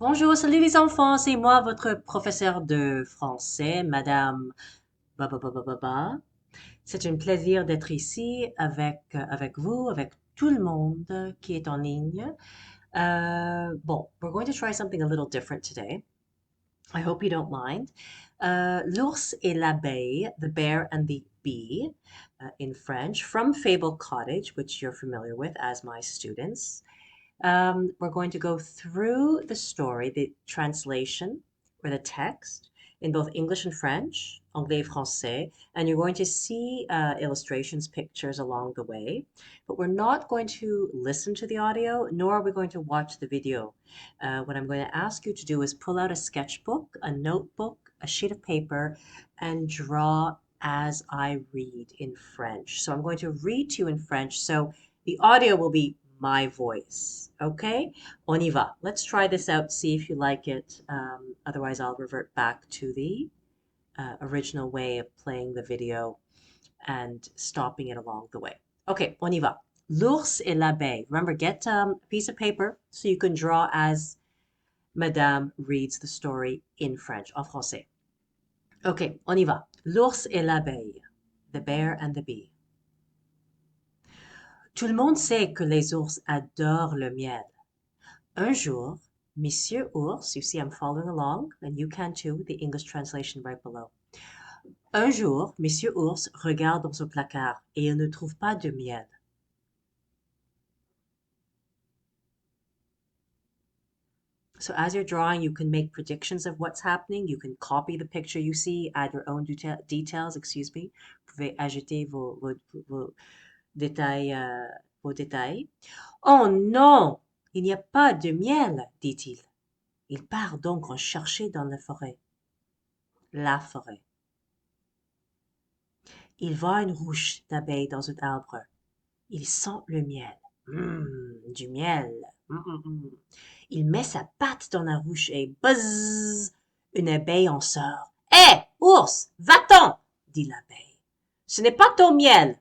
Bonjour, salut les enfants, c'est moi, votre professeur de français, Madame Ba. C'est un plaisir d'être ici avec vous, avec tout le monde qui est en ligne. Bon, we're going to try something a little different today. I hope you don't mind. L'ours et l'abeille, the bear and the bee, in French, from Fable Cottage, which you're familiar with as my students. We're going to go through the story, the translation or the text in both English and French, anglais et français, and you're going to see illustrations, pictures along the way. But we're not going to listen to the audio, nor are we going to watch the video. What I'm going to ask you to do is pull out a sketchbook, a notebook, a sheet of paper, and draw as I read in French. So I'm going to read to you in French. So the audio will be my voice. Okay? On y va. Let's try this out, see if you like it. Otherwise, I'll revert back to the original way of playing the video and stopping it along the way. Okay, on y va. L'ours et l'abeille. Remember, get a piece of paper so you can draw as Madame reads the story in French, en français. Okay, on y va. L'ours et l'abeille. The bear and the bee. Tout le monde sait que les ours adorent le miel. Un jour, Monsieur Ours, you see I'm following along, and you can too, the English translation right below. Un jour, Monsieur Ours regarde dans son placard et il ne trouve pas de miel. So as you're drawing, you can make predictions of what's happening. You can copy the picture you see, add your own details, excuse me. Vous pouvez ajouter vos détails, vos détails. Oh non, il n'y a pas de miel, dit-il. Il part donc en chercher dans la forêt. La forêt. Il voit une ruche d'abeilles dans un arbre. Il sent le miel. Du miel. Il met sa patte dans la ruche et buzz, une abeille en sort. Hé, ours, va-t'en, dit l'abeille. Ce n'est pas ton miel.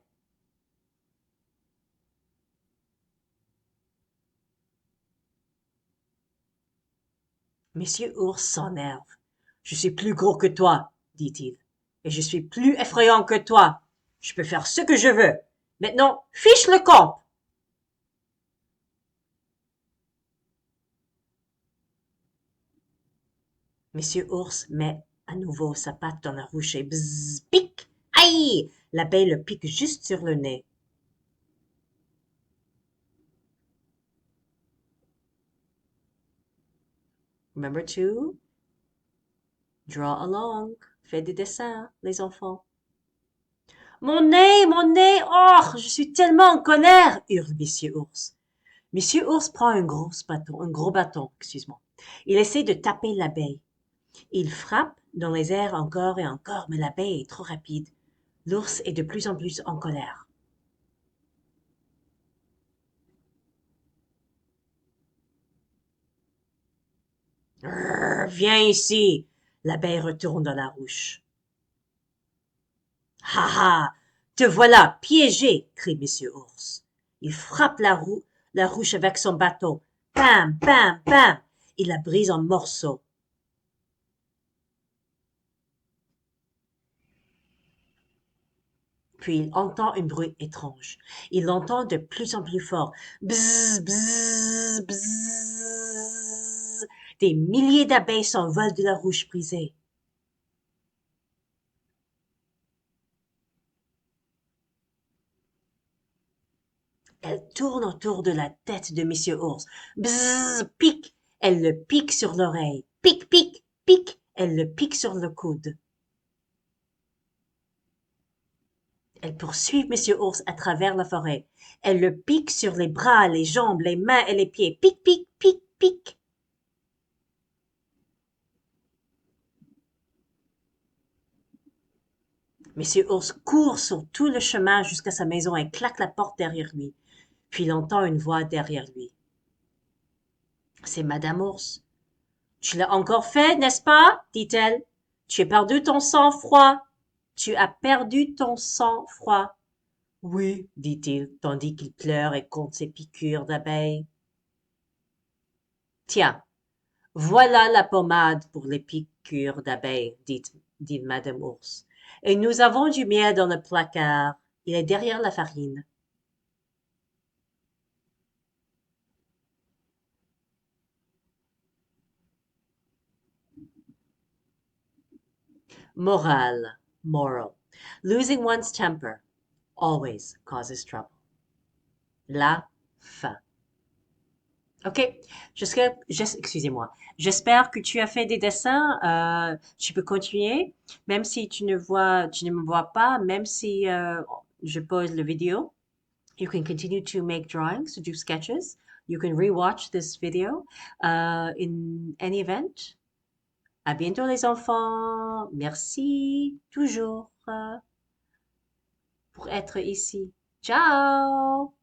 Monsieur Ours s'énerve. Je suis plus gros que toi, dit-il, et je suis plus effrayant que toi. Je peux faire ce que je veux. Maintenant, fiche le camp. Monsieur Ours met à nouveau sa patte dans la ruche et bzzz, pique. Aïe! L'abeille le pique juste sur le nez. Remember to draw along. Faites des dessins, les enfants. Mon nez, mon nez! Oh, je suis tellement en colère! Hurle Monsieur Ours. Monsieur Ours prend un gros bâton, excuse-moi. Il essaie de taper l'abeille. Il frappe dans les airs encore et encore, mais l'abeille est trop rapide. L'ours est de plus en plus en colère. Viens ici! L'abeille retourne dans la ruche. Ha ha! Te voilà piégé! Crie Monsieur Ours. Il frappe la ruche avec son bâton. Bam, bam, bam! Il la brise en morceaux. Puis il entend un bruit étrange. Il l'entend de plus en plus fort. Bzzz, bzzz, bzzz. Des milliers d'abeilles s'envolent de la ruche brisée. Elle tourne autour de la tête de Monsieur Ours. Bzzz, pique. Elle le pique sur l'oreille. Pique, pique, pique. Elle le pique sur le coude. Elle poursuit Monsieur Ours à travers la forêt. Elle le pique sur les bras, les jambes, les mains et les pieds. Pique, pique, pique, pique. Monsieur Ours court sur tout le chemin jusqu'à sa maison et claque la porte derrière lui. Puis il entend une voix derrière lui. C'est Madame Ours. Tu l'as encore fait, n'est-ce pas? Dit-elle. Tu as perdu ton sang-froid. Tu as perdu ton sang-froid. Oui, dit-il, tandis qu'il pleure et compte ses piqûres d'abeilles. Tiens, Voilà la pommade pour les piqûres d'abeilles, dit Madame Ours. Et nous avons du miel dans le placard. Il est derrière la farine. Morale, moral. Losing one's temper always causes trouble. La fin. OK. Excusez-moi. J'espère que tu as fait des dessins. Tu peux continuer, même si tu ne me vois pas, même si je pause la vidéo. You can continue to make drawings, to do sketches. You can rewatch this video. In any event, à bientôt les enfants. Merci toujours pour être ici. Ciao!